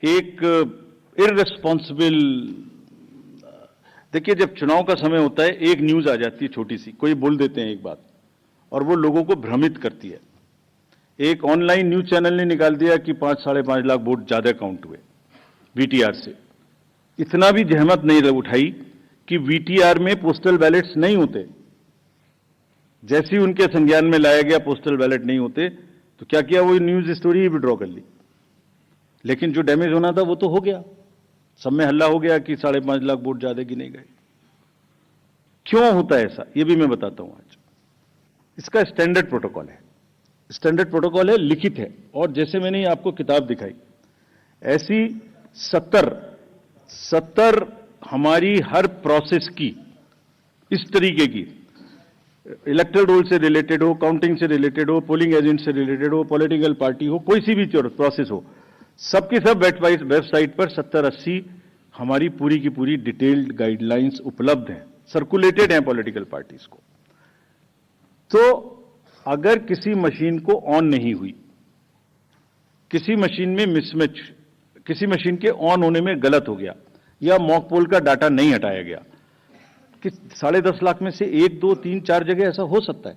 एक इररेस्पॉन्सिबल, देखिए जब चुनाव का समय होता है एक न्यूज आ जाती है छोटी सी, कोई बोल देते हैं एक बात और वो लोगों को भ्रमित करती है। एक ऑनलाइन न्यूज चैनल ने निकाल दिया कि 5-5.5 लाख वोट ज्यादा काउंट हुए वीटीआर से। इतना भी जहमत नहीं उठाई कि वीटीआर में पोस्टल बैलेट्स नहीं होते। जैसे ही उनके संज्ञान में लाया गया पोस्टल बैलेट नहीं होते, तो क्या किया, वो न्यूज स्टोरी ही विड्रॉ कर ली। लेकिन जो डैमेज होना था वो तो हो गया, सब में हल्ला हो गया कि 5.5 लाख वोट ज्यादा गिने गए। क्यों होता है ऐसा, ये भी मैं बताता हूं आज। इसका स्टैंडर्ड प्रोटोकॉल है, स्टैंडर्ड प्रोटोकॉल है, लिखित है। और जैसे मैंने आपको किताब दिखाई, ऐसी 70 हमारी हर प्रोसेस की इस तरीके की, इलेक्टोरल रोल से रिलेटेड हो, काउंटिंग से रिलेटेड हो, पोलिंग एजेंट से रिलेटेड हो, पॉलिटिकल पार्टी हो, कोई सी भी प्रोसेस हो, सबकी सब वेबसाइट पर 70-80 हमारी पूरी की पूरी डिटेल्ड गाइडलाइंस उपलब्ध हैं, सर्कुलेटेड हैं पॉलिटिकल पार्टीज को। तो अगर किसी मशीन को ऑन नहीं हुई, किसी मशीन में मिसमैच, किसी मशीन के ऑन होने में गलत हो गया, या मॉक पोल का डाटा नहीं हटाया गया, कि 10.5 लाख में से 1, 2, 3, 4 जगह ऐसा हो सकता है,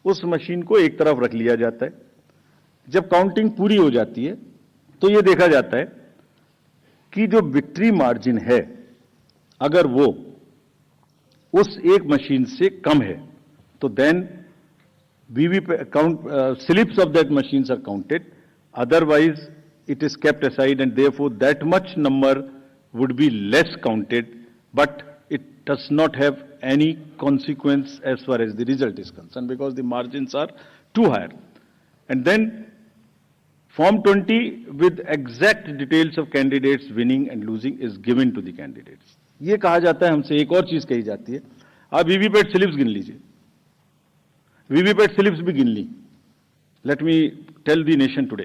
उस मशीन को एक तरफ रख लिया जाता है। जब काउंटिंग पूरी हो जाती है तो यह देखा जाता है कि जो विक्ट्री मार्जिन है, अगर वो उस एक मशीन से कम है, तो then slips of that machines are counted. Otherwise, it is kept aside, and therefore that much number would be less counted, but it does not have any consequence as far as the result is concerned, because the margins are too high. And then Form 20 with exact details of candidates winning and losing is given to the candidates. ये कहा जाता है हमसे, एक और चीज कही जाती है, आप वीवीपैट स्लिप्स गिन लीजिए। वीवीपैट स्लिप्स भी गिन ली। Let me tell the nation today.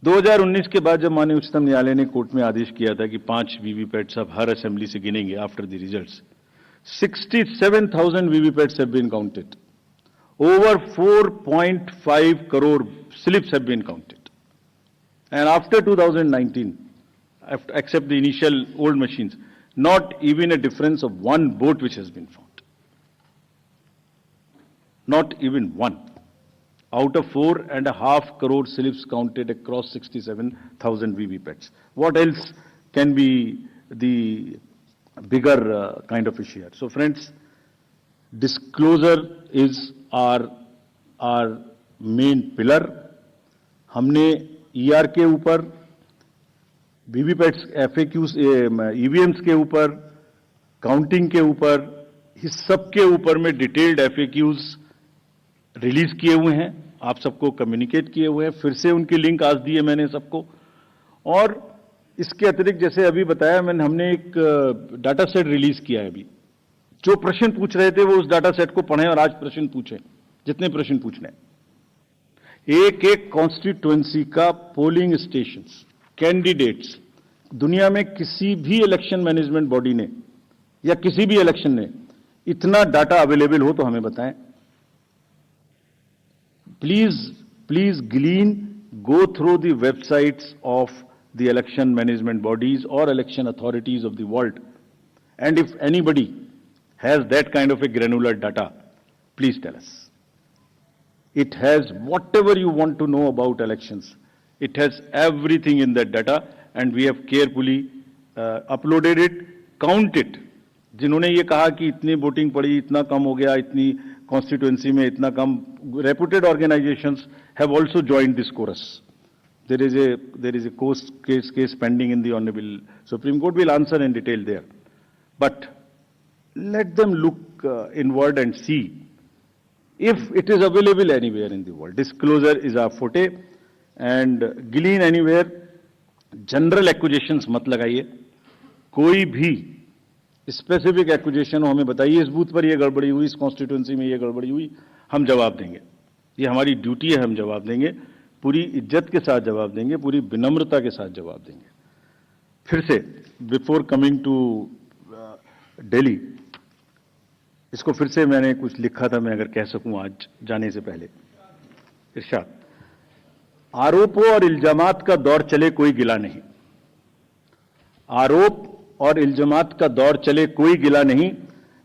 2019 के बाद जब माननीय उच्चतम न्यायालय ने कोर्ट में आदेश किया था कि 5 वीवीपैट्स अब हर असेंबली से गिनेंगे after the results, 67,000 VVPATs have been counted, over 4.5 crore slips have been counted, and after 2019, except the initial old machines, not even a difference of one vote which has been found. Not even one. Out of 4.5 crore slips counted across 67,000 VVPATs. What else can be the bigger kind of issue here? So friends, disclosure is our main pillar. हमने ER के ऊपर, वीवीपैट्स, FAQs, EVMs के ऊपर, counting के ऊपर, इस सब के ऊपर में डिटेल्ड FAQs रिलीज किए हुए हैं, आप सबको कम्युनिकेट किए हुए हैं, फिर से उनकी लिंक आज दी है मैंने सबको। और इसके अतिरिक्त जैसे अभी बताया मैंने, हमने एक डाटा सेट रिलीज किया है। अभी जो प्रश्न पूछ रहे थे वो उस डाटा सेट को पढ़ें और आज प्रश्न पूछें, जितने प्रश्न पूछने। एक एक कॉन्स्टिट्यूएंसी का पोलिंग स्टेशंस, कैंडिडेट्स, दुनिया में किसी भी इलेक्शन मैनेजमेंट बॉडी ने या किसी भी इलेक्शन ने इतना डाटा अवेलेबल हो तो हमें बताएं। Please glean, go through the websites of the election management bodies or election authorities of the world, and if anybody has that kind of a granular data, please tell us. It has whatever you want to know about elections. It has everything in that data, and we have carefully uploaded it, counted. जिन्होंने ये कहा कि इतनी voting पड़ी, इतना कम हो गया, इतनी कॉन्स्टिट्यूएंसी में इतना कम, reputed organizations have also joined this chorus. There is a case pending in the Honorable Supreme Court. We'll answer in detail there. But let them look inward and see if it is available anywhere in the world. Disclosure is our forte, and glean anywhere. General accusations मत लगाइए, कोई भी specific accusation हो हमें बताइए, इस booth पर ये गड़बड़ी हुई, इस कॉन्स्टिट्यूएंसी में ये गड़बड़ी हुई, हम जवाब देंगे। ये हमारी ड्यूटी है, हम जवाब देंगे, पूरी इज्जत के साथ जवाब देंगे, पूरी विनम्रता के साथ जवाब देंगे। फिर से बिफोर कमिंग टू दिल्ली, इसको फिर से मैंने कुछ लिखा था, मैं अगर कह सकूं आज जाने से पहले। इरशाद, आरोपों और इल्जामात का दौर चले कोई गिला नहीं, आरोप और इल्जामात का दौर चले कोई गिला नहीं,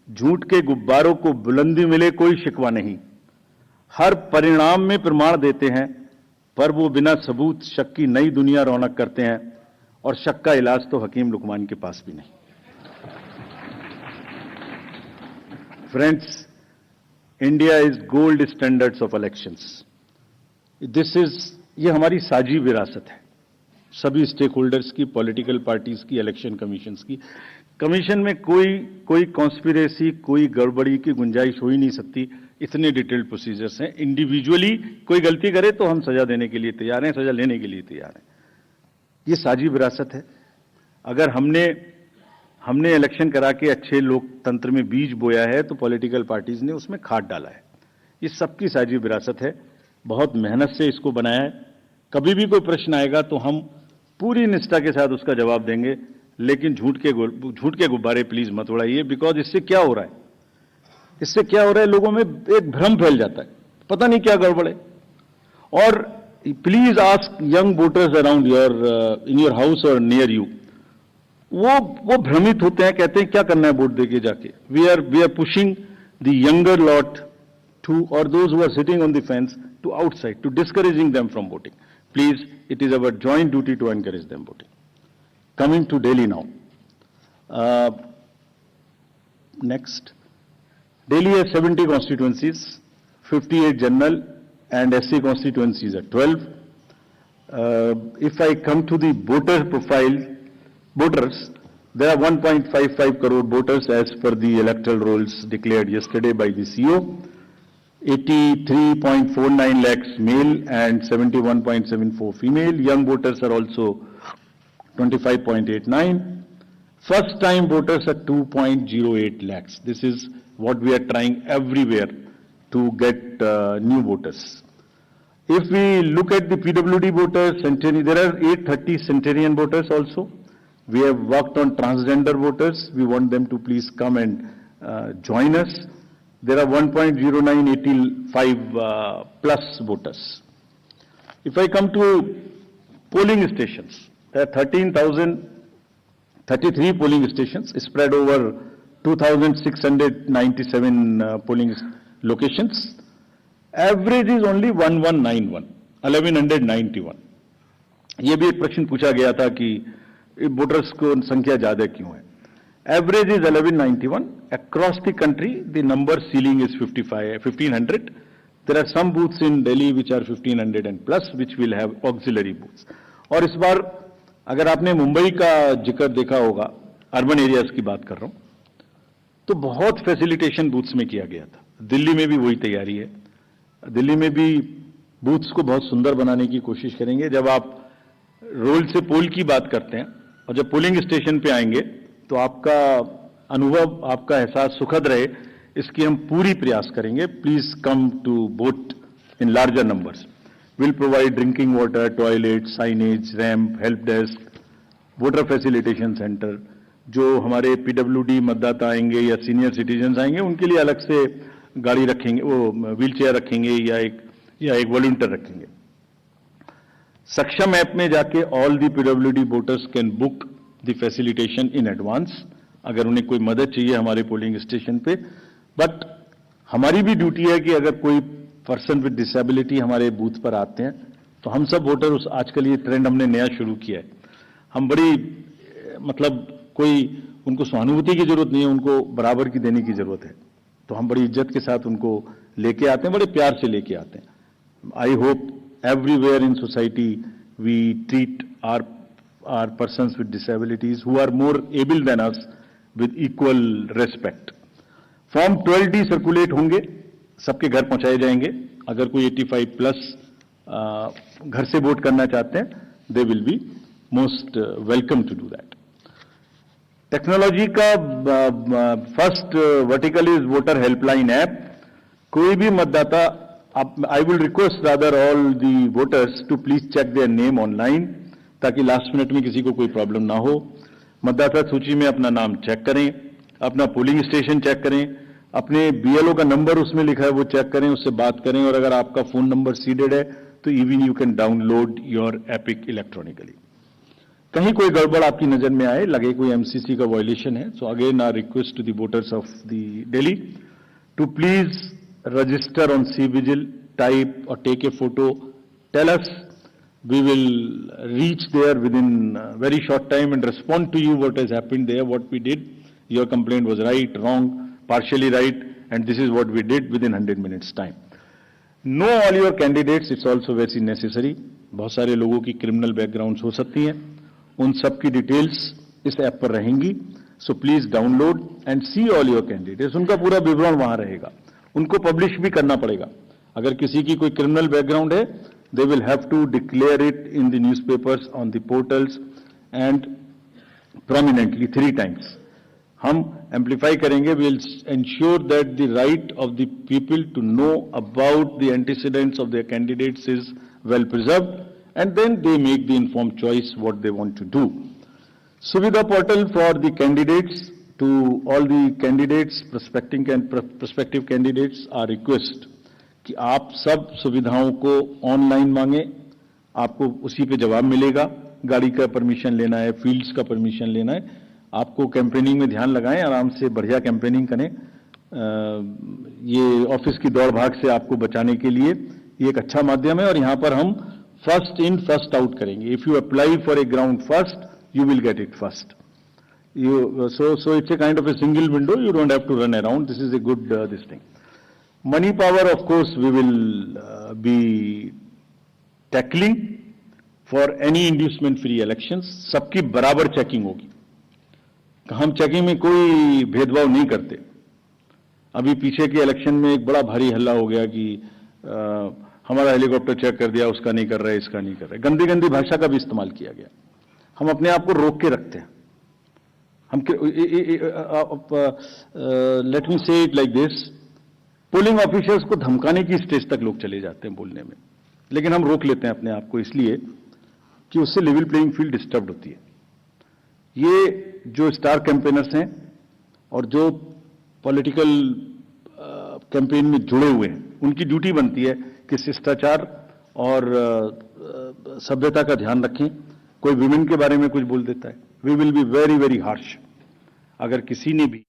झूठ के गुब्बारों को बुलंदी मिले कोई शिकवा नहीं। हर परिणाम में प्रमाण देते हैं, पर वो बिना सबूत शक की नई दुनिया रौनक करते हैं, और शक का इलाज तो हकीम लुकमान के पास भी नहीं। Friends, India is gold standards of elections. ये हमारी साझी विरासत है, सभी स्टेक होल्डर्स की, पॉलिटिकल पार्टीज की, इलेक्शन कमीशंस की। कमीशन में कोई कॉन्स्पिरेसी, कोई गड़बड़ी की गुंजाइश हो ही नहीं सकती, इतने डिटेल्ड प्रोसीजर्स हैं। इंडिविजुअली कोई गलती करे तो हम सजा देने के लिए तैयार हैं, सजा लेने के लिए तैयार हैं। ये साझी विरासत है। अगर हमने इलेक्शन करा के अच्छे लोकतंत्र में बीज बोया है तो पॉलिटिकल पार्टीज ने उसमें खाद डाला है। ये सबकी साझी विरासत है, बहुत मेहनत से इसको बनाया है। कभी भी कोई प्रश्न आएगा तो हम पूरी निष्ठा के साथ उसका जवाब देंगे, लेकिन झूठ के गुब्बारे प्लीज मत उड़ाइए। बिकॉज इससे क्या हो रहा है, लोगों में एक भ्रम फैल जाता है, पता नहीं क्या गड़बड़ है। और please ask young voters around in your house और नियर यू, वो भ्रमित होते हैं, कहते हैं क्या करना है वोट देके जाके। We are pushing the younger lot to, और those who are sitting on the fence, to outside, to discouraging them from voting. Please, it is our joint duty to encourage them voting. Coming to Delhi now. Next. Delhi has 70 constituencies, 58 general and SC constituencies at 12. If I come to the voter profile, voters, there are 1.55 crore voters as per the electoral rolls declared yesterday by the CO. 83.49 lakhs male and 71.74 female. Young voters are also 25.89. First time voters are 2.08 lakhs. This is what we are trying everywhere to get new voters. If we look at the PWD voters, there are 830 centenarian voters also. We have worked on transgender voters. We want them to please come and join us. There are 1.0985 plus voters. If I come to polling stations, there are 13,033 polling stations spread over 2,697 polling locations. Average is only 1191. ये भी एक प्रश्न पूछा गया था कि voters को संख्या ज्यादा क्यों है। Average is 1191. Across the country, the number ceiling is 1500. There are some booths in Delhi which are 1500 and plus, which will have auxiliary booths. और इस बार अगर आपने मुंबई का जिक्र देखा होगा, अर्बन एरियाज की बात कर रहा हूं, तो बहुत फैसिलिटेशन बूथ्स में किया गया था। दिल्ली में भी वही तैयारी है। दिल्ली में भी बूथ्स को बहुत सुंदर बनाने की कोशिश करेंगे। जब आप रोल से पोल की बात करते हैं और जब पोलिंग स्टेशन पे आएंगे तो आपका अनुभव, आपका एहसास सुखद रहे, इसकी हम पूरी प्रयास करेंगे। Please come to vote in larger numbers. Will provide drinking water, toilet, signage, ramp, help desk, voter facilitation centre. जो हमारे PWD मतदाता आएंगे या सीनियर सिटीजन आएंगे, उनके लिए अलग से गाड़ी रखेंगे, वो व्हील चेयर रखेंगे या एक वॉलंटियर रखेंगे। सक्षम ऐप में जाके all the PWD voters can book the facilitation in advance, अगर उन्हें कोई मदद चाहिए हमारे पोलिंग स्टेशन पे। बट हमारी भी ड्यूटी है कि अगर कोई पर्सन विद डिसेबिलिटी हमारे बूथ पर आते हैं तो हम सब वोटर आजकल ये ट्रेंड हमने नया शुरू किया है, हम बड़ी कोई उनको सहानुभूति की जरूरत नहीं है, उनको बराबर की देने की जरूरत है। तो हम बड़ी इज्जत के साथ उनको लेके आते हैं, बड़े प्यार से लेके आते हैं। I hope everywhere in society we treat our persons with disabilities who are more able than us with equal respect. Form 12D circulate होंगे, सबके घर पहुंचाए जाएंगे। अगर कोई 85 प्लस घर से वोट करना चाहते हैं, they will be most welcome to do that. Technology का first vertical is voter helpline app. कोई भी मतदाता, I will request rather all the voters to please check their name online, ताकि लास्ट मिनट में किसी को कोई प्रॉब्लम ना हो। मतदाता सूची में अपना नाम चेक करें, अपना पोलिंग स्टेशन चेक करें, अपने BLO का नंबर उसमें लिखा है वो चेक करें, उससे बात करें, और अगर आपका फोन नंबर सीडेड है तो even you can download your epic electronically. कहीं कोई गड़बड़ आपकी नजर में आए, लगे कोई एमसीसी का वायलेशन है, so again our request to the voters of the Delhi to please register on CVGIL, type or take a photo, tell us, we will reach there within a very short time and respond to you what has happened there, what we did. Your complaint was right, wrong, partially right, and this is what we did within 100 minutes time. Know all your candidates, it's also very necessary. बहुत सारे लोगों की criminal backgrounds हो सकती हैं, उन सब की डिटेल्स इस ऐप पर रहेंगी, so please download and see all your candidates. उनका पूरा विवरण वहां रहेगा, उनको पब्लिश भी करना पड़ेगा। अगर किसी की कोई क्रिमिनल बैकग्राउंड है, they will have to declare it in the newspapers, on the portals and prominently 3 times. हम amplify करेंगे, we will ensure that the right of the people to know about the antecedents of their candidates is well preserved, and then they make the informed choice what they want to do. Suvidha portal for the candidates, to all the candidates, prospective candidates are request कि आप सब सुविधाओं को online मांगे, आपको उसी पे जवाब मिलेगा। गाड़ी का परमिशन लेना है, फील्ड्स का परमिशन लेना है, आपको कैंपेनिंग में ध्यान लगाएं, आराम से बढ़िया कैंपेनिंग करें। ये ऑफिस की दौड़ भाग से आपको बचाने के लिए ये एक अच्छा माध्यम है, और यहाँ पर हम फर्स्ट इन फर्स्ट आउट करेंगे। If you apply for a ground first, you will get it first. So it's a kind of a single window, you don't have to run around. This is a good this thing. Money power, of course, we will be tackling for any inducement-free elections. सबकी बराबर checking होगी, हम checking में कोई भेदभाव नहीं करते। अभी पीछे के इलेक्शन में एक बड़ा भारी हल्ला हो गया कि हमारा हेलीकॉप्टर चेक कर दिया, उसका नहीं कर रहा है, इसका नहीं कर रहा है, गंदी गंदी भाषा का भी इस्तेमाल किया गया। हम अपने आप को रोक के रखते हैं। हम लेट मी से it like this, polling officers को धमकाने की स्टेज तक लोग चले जाते हैं बोलने में, लेकिन हम रोक लेते हैं अपने आप को, इसलिए कि उससे लेवल प्लेइंग फील्ड डिस्टर्ब होती है। ये जो स्टार कैंपेनर्स हैं और जो पॉलिटिकल कैंपेन में जुड़े हुए हैं, उनकी ड्यूटी बनती है कि शिष्टाचार और सभ्यता का ध्यान रखें। कोई विमेन के बारे में कुछ बोल देता है, we will be very very harsh. अगर किसी ने भी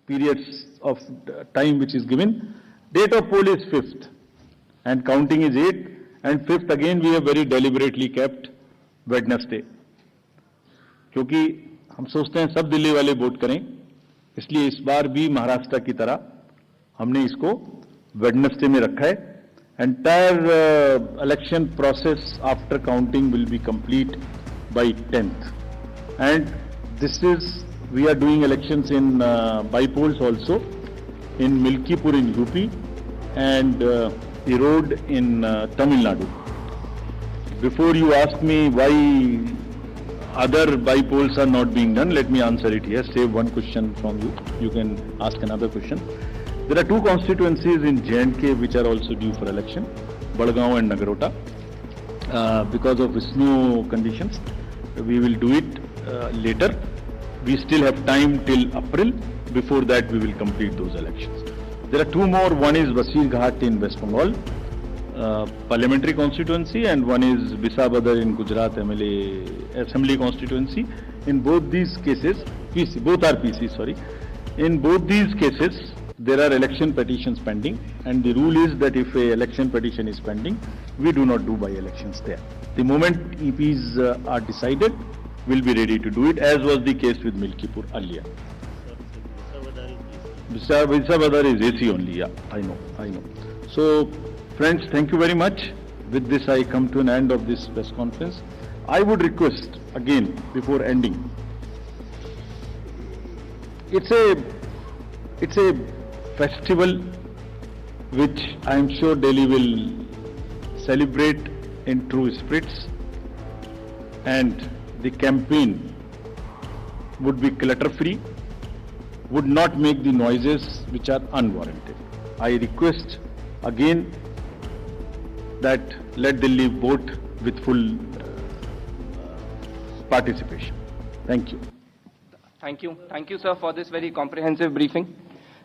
periods of time which is given. Date of poll is 5th and counting is 8th, and 5th again we have very deliberately kept Wednesday, क्योंकि हम सोचते हैं सब दिल्ली वाले वोट करें, इसलिए इस बार भी महाराष्ट्र की तरह हमने इसको वेडनेसडे में रखा है. Entire election process after counting will be complete by 10th. And this is, we are doing elections in by polls also in Milkipur in UP and Erode in Tamil Nadu. Before you ask me why other by polls are not being done, let me answer it here. Save one question from you. You can ask another question. There are two constituencies in J&K which are also due for election, Badgaon and Nagarota. Because of snow conditions, we will do it later. We still have time till April. Before that, we will complete those elections. There are two more. One is Basir Ghat in West Bengal, parliamentary constituency, and one is Bisabadar in Gujarat MLA assembly constituency. In both these cases, PC, both are PC, sorry. In both these cases, there are election petitions pending, and the rule is that if a election petition is pending, we do not do by-elections there. The moment EPs are decided, we'll be ready to do it, as was the case with Milkipur earlier. Bisabadar is AC only, yeah, I know. So, friends, thank you very much. With this, I come to an end of this press conference. I would request, again, before ending, it's a festival which I am sure Delhi will celebrate in true spirits, and the campaign would be clutter-free, would not make the noises which are unwarranted. I request again that let Delhi vote with full participation. Thank you. Thank you, sir, for this very comprehensive briefing.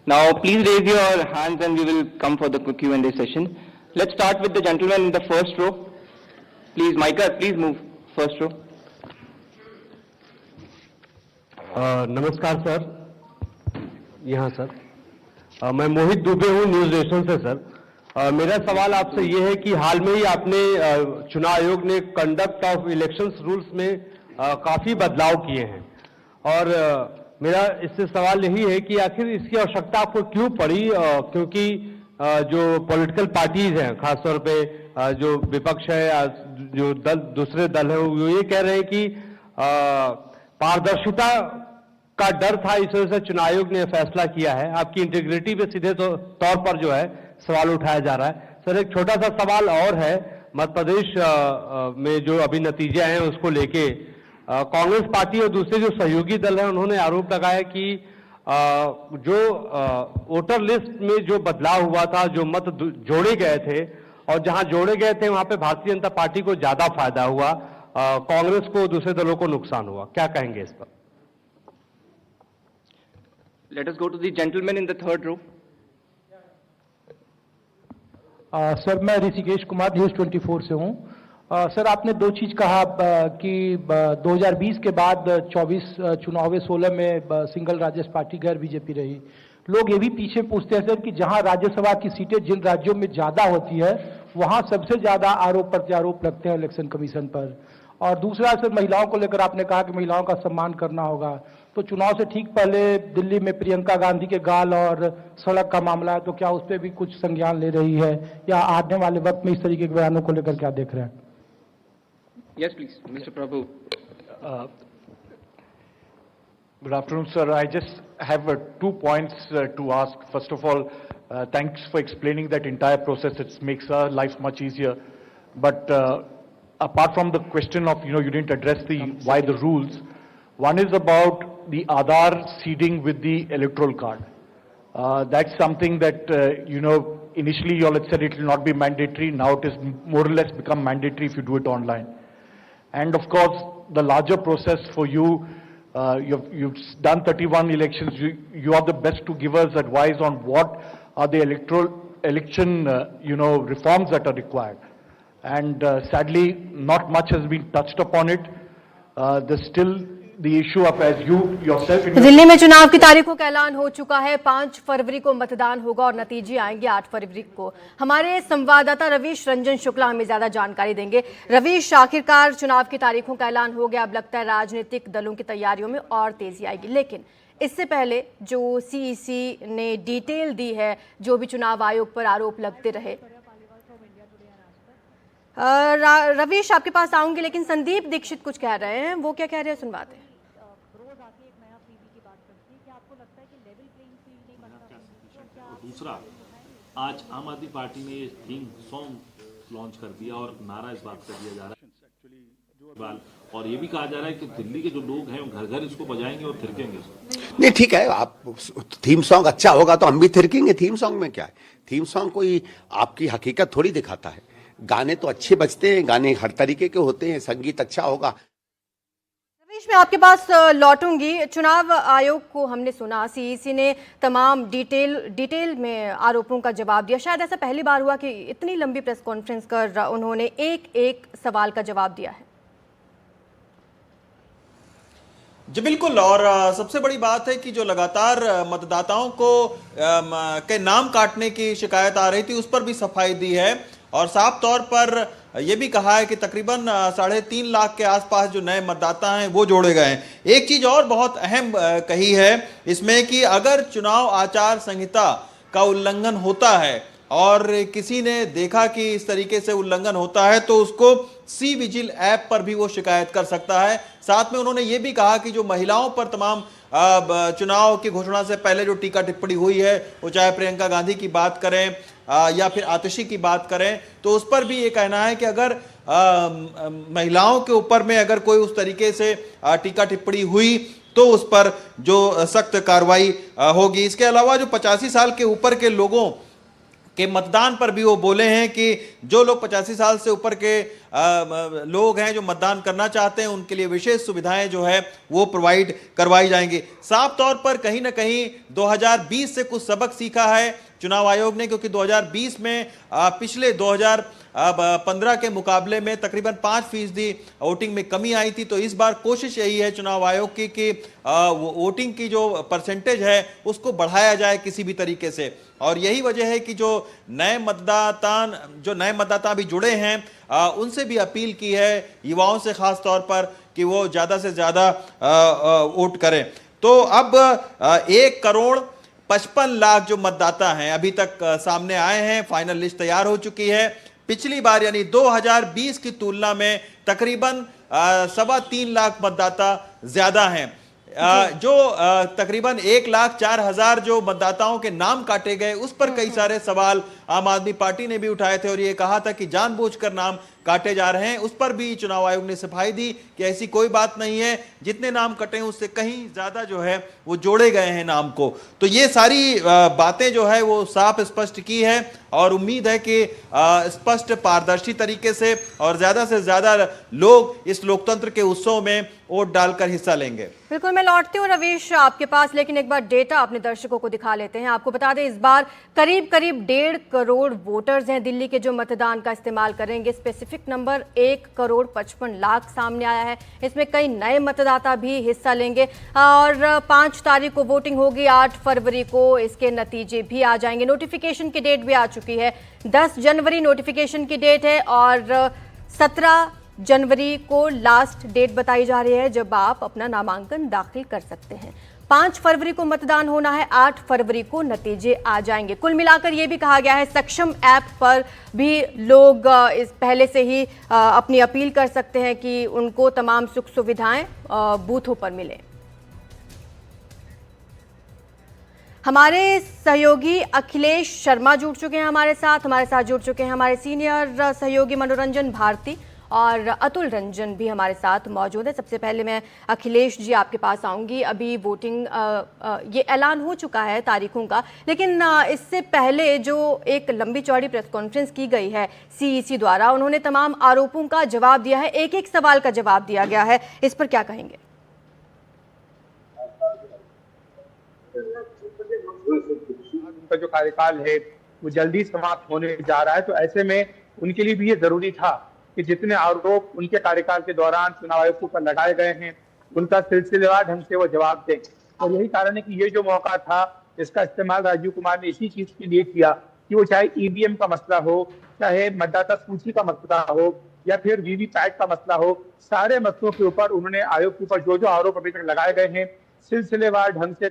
Now, please raise your hands and we will come for the Q&A session. Let's start with the gentleman in the first row. Please, Micah, please move first row. नमस्कार sir, यहाँ sir मैं मोहित दुबे हूँ news nation से sir. मेरा सवाल आपसे ये है कि हाल में ही आपने चुनाव आयोग ने कंडक्ट ऑफ इलेक्शंस रूल्स में काफी बदलाव किए हैं, और मेरा इससे सवाल यही है कि आखिर इसकी आवश्यकता आपको क्यों पड़ी, क्योंकि जो पॉलिटिकल पार्टीज हैं, खासतौर पे जो विपक्ष है, जो दूसरे दल है, वो ये कह रहे हैं कि पारदर्शिता का डर था, इस वजह से चुनाव आयोग ने फैसला किया है। आपकी इंटीग्रिटी पे सीधे तौर पर जो है सवाल उठाया जा रहा है। सर, एक छोटा सा सवाल और है, मध्य प्रदेश में जो अभी नतीजे हैं उसको लेके कांग्रेस पार्टी और दूसरे जो सहयोगी दल हैं उन्होंने आरोप लगाया कि जो वोटर लिस्ट में जो बदलाव हुआ था, जो मत जोड़े गए थे और जहां जोड़े गए थे वहां पे भारतीय जनता पार्टी को ज्यादा फायदा हुआ, कांग्रेस को, दूसरे दलों को नुकसान हुआ। क्या कहेंगे इस पर? Let us go to the gentleman in the third row. Sir, मैं ऋषिकेश कुमार न्यूज 24 से हूं। सर, आपने दो चीज कहा कि 2020 के बाद 24 चुनाव 16 में सिंगल राज्य पार्टी गैर बीजेपी रही। लोग ये भी पीछे पूछते हैं सर कि जहां राज्यसभा की सीटें जिन राज्यों में ज्यादा होती है वहां सबसे ज्यादा आरोप प्रत्यारोप लगते हैं इलेक्शन कमीशन पर। और दूसरा सर, महिलाओं को लेकर आपने कहा कि महिलाओं का सम्मान करना होगा, तो चुनाव से ठीक पहले दिल्ली में प्रियंका गांधी के गाल और सड़क का मामला है, तो क्या उस पर भी कुछ संज्ञान ले रही है, या आने वाले वक्त में इस तरीके के बयानों को लेकर क्या देख रहे हैं? Yes, please, Mr. Prabhu. Good afternoon, sir. I just have 2 points to ask. First of all, thanks for explaining that entire process. It makes our life much easier. But apart from the question of, you didn't address why the rules. One is about the Aadhaar seeding with the electoral card. That's something that, initially you all had said it will not be mandatory. Now it is more or less become mandatory if you do it online. And of course, the larger process for you, you've done 31 elections. You are the best to give us advice on what are the election, reforms that are required. And sadly, not much has been touched upon it. There's still the issue of, as you yourself in Delhi में चुनाव की तारीखों का ऐलान हो चुका है। 5 फरवरी को मतदान होगा और नतीजे आएंगे 8 फरवरी को। हमारे संवाददाता रवीश रंजन शुक्ला हमें ज्यादा जानकारी देंगे। रवीश, आखिरकार चुनाव की तारीखों का ऐलान हो गया, अब लगता है राजनीतिक दलों की तैयारियों में और तेजी आएगी, लेकिन इससे पहले जो सीईसी ने डिटेल दी है जो भी चुनाव आयोग पर आरोप लगते रहे। रवीश आपके पास आऊंगी, लेकिन संदीप दीक्षित कुछ कह रहे हैं, वो क्या कह रहे हैं सुनवाते हैं। दूसरा, आज आम आदमी पार्टी ने ये थीम सॉन्ग लॉन्च कर दिया और नारा इस बात का दिया जा रहा है और ये भी कहा जा रहा है कि दिल्ली के जो लोग हैं वो घर घर इसको बजाएंगे और थिरकेंगे इसको। नहीं ठीक है, आप थीम सॉन्ग अच्छा होगा तो हम भी थिरकेंगे। थीम सॉन्ग में क्या है? थीम सॉन्ग कोई आपकी हकीकत थोड़ी दिखाता है। गाने तो अच्छे बजते हैं, गाने हर तरीके के होते हैं, संगीत अच्छा होगा। रवीश, मैं आपके पास लौटूंगी। चुनाव आयोग को हमने सुना, सीईसी ने तमाम डिटेल में आरोपों का जवाब दिया। शायद ऐसा पहली बार हुआ कि इतनी लंबी प्रेस कॉन्फ्रेंस कर उन्होंने एक एक सवाल का जवाब दिया है। जी बिल्कुल, और सबसे बड़ी बात है कि जो लगातार मतदाताओं को के नाम काटने की शिकायत आ रही थी उस पर भी सफाई दी है और साफ तौर पर यह भी कहा है कि तकरीबन 3.5 लाख के आसपास जो नए मतदाता हैं वो जोड़े गए हैं। एक चीज और बहुत अहम कही है इसमें कि अगर चुनाव आचार संहिता का उल्लंघन होता है और किसी ने देखा कि इस तरीके से उल्लंघन होता है तो उसको सी विजिल ऐप पर भी वो शिकायत कर सकता है। साथ में उन्होंने ये भी कहा कि जो महिलाओं पर तमाम चुनाव की घोषणा से पहले जो टीका टिप्पणी हुई है, वो चाहे प्रियंका गांधी की बात करें या फिर आतिशी की बात करें, तो उस पर भी ये कहना है कि अगर महिलाओं के ऊपर में अगर कोई उस तरीके से टीका टिप्पणी हुई तो उस पर जो सख्त कार्रवाई होगी। इसके अलावा जो 85 साल के ऊपर के लोगों के मतदान पर भी वो बोले हैं कि जो लोग 85 साल से ऊपर के लोग हैं जो मतदान करना चाहते हैं उनके लिए विशेष सुविधाएं जो है वो प्रोवाइड करवाई जाएंगी। साफ तौर पर कहीं ना कहीं 2020 से कुछ सबक सीखा है चुनाव आयोग ने, क्योंकि 2020 में पिछले 2015 के मुकाबले में तकरीबन 5% वोटिंग में कमी आई थी। तो इस बार कोशिश यही है चुनाव आयोग की कि वोटिंग की जो परसेंटेज है उसको बढ़ाया जाए किसी भी तरीके से। और यही वजह है कि जो नए मतदाता अभी जुड़े हैं उनसे भी अपील की है, युवाओं से खास तौर पर, कि वो ज्यादा से ज्यादा वोट करें। तो अब 1,55,00,000 जो मतदाता हैं अभी तक सामने आए हैं, फाइनल लिस्ट तैयार हो चुकी है। पिछली बार यानी 2020 की तुलना में तकरीबन 3.25 लाख मतदाता ज्यादा हैं। जो तकरीबन 1,04,000 जो मतदाताओं के नाम काटे गए उस पर कई सारे सवाल आम आदमी पार्टी ने भी उठाए थे और ये कहा था कि जानबूझकर नाम काटे जा रहे हैं। उस पर भी चुनाव आयोग ने सफाई दी कि ऐसी कोई बात नहीं है, जितने नाम कटे हैं उससे कहीं ज्यादा जो है वो जोड़े गए हैं नाम को। तो ये सारी बातें जो है वो साफ स्पष्ट की है और उम्मीद है कि स्पष्ट पारदर्शी तरीके से और ज्यादा लोग इस लोकतंत्र के उत्सव में वोट डालकर हिस्सा लेंगे। बिल्कुल, मैं लौटती हूँ रवीश आपके पास, लेकिन एक बार डेटा अपने दर्शकों को दिखा लेते हैं। आपको बता दें इस बार करीब 1.5 करोड़ वोटर्स हैं दिल्ली के जो मतदान का इस्तेमाल करेंगे। स्पेसिफिक नंबर 1,55,00,000 सामने आया है। इसमें कई नए मतदाता भी हिस्सा लेंगे और 5 तारीख को वोटिंग होगी, 8 फरवरी को इसके नतीजे भी आ जाएंगे। नोटिफिकेशन की डेट भी आ चुकी है, 10 जनवरी नोटिफिकेशन की डेट है और 17 जनवरी को लास्ट डेट बताई जा रही है जब आप अपना नामांकन दाखिल कर सकते हैं। 5 फरवरी को मतदान होना है, 8 फरवरी को नतीजे आ जाएंगे। कुल मिलाकर यह भी कहा गया है सक्षम ऐप पर भी लोग इस पहले से ही अपनी अपील कर सकते हैं कि उनको तमाम सुख सुविधाएं बूथों पर मिले। हमारे सहयोगी अखिलेश शर्मा जुड़ चुके हैं हमारे साथ जुड़ चुके हैं हमारे सीनियर सहयोगी मनोरंजन भारती और अतुल रंजन भी हमारे साथ मौजूद है। सबसे पहले मैं अखिलेश जी आपके पास आऊंगी। अभी वोटिंग ये ऐलान हो चुका है तारीखों का, लेकिन इससे पहले जो एक लंबी चौड़ी प्रेस कॉन्फ्रेंस की गई है सीईसी द्वारा, उन्होंने तमाम आरोपों का जवाब दिया है, एक एक सवाल का जवाब दिया गया है। इस पर क्या कहेंगे? उनका जो कार्यकाल है वो जल्दी समाप्त होने जा रहा है, तो ऐसे में उनके लिए भी ये जरूरी था कि जितने आरोप उनके कार्यकाल के दौरान चुनाव आयोग के ऊपर लगाए गए हैं उनका सिलसिलेवार ढंग से वो जवाब दें। और यही कारण है कि ये जो मौका था इसका इस्तेमाल राजीव कुमार ने इसी चीज के लिए किया कि वो चाहे ईवीएम का मसला हो, चाहे मतदाता सूची का मसला हो या फिर वीवीपैट का मसला हो, सारे मसलों के ऊपर उन्होंने आयोग के ऊपर जो जो आरोप अभी तक लगाए गए हैं सिलसिलेवार ढंग से